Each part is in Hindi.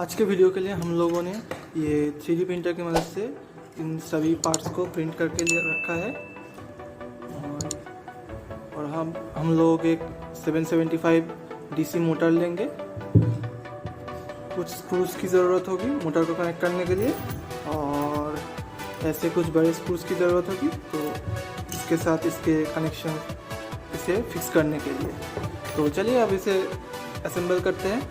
आज के वीडियो के लिए हम लोगों ने ये 3D प्रिंटर की मदद से इन सभी पार्ट्स को प्रिंट करके लिए रखा है। और हम लोग एक 775 DC मोटर लेंगे। कुछ स्क्रूज की ज़रूरत होगी मोटर को कनेक्ट करने के लिए, और ऐसे कुछ बड़े स्क्रूज की ज़रूरत होगी तो इसके साथ इसके कनेक्शन इसे फिक्स करने के लिए। तो चलिए अब इसे असेंबल करते हैं।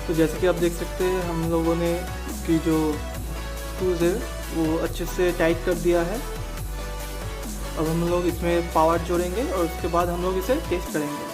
तो जैसे कि आप देख सकते हैं हम लोगों ने इसकी जो स्क्रूज है वो अच्छे से टाइट कर दिया है। अब हम लोग इसमें पावर जोड़ेंगे और उसके बाद हम लोग इसे टेस्ट करेंगे।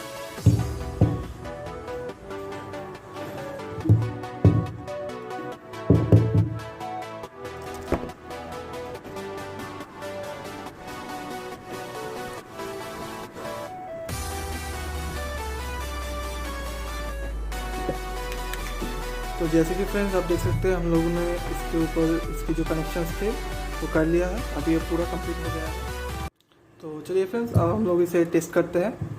तो जैसे कि फ्रेंड्स आप देख सकते हैं हम लोगों ने इसके ऊपर इसके जो कनेक्शंस थे वो कर लिया है। अभी ये पूरा कंप्लीट हो गया है। तो चलिए फ्रेंड्स अब हम लोग इसे टेस्ट करते हैं।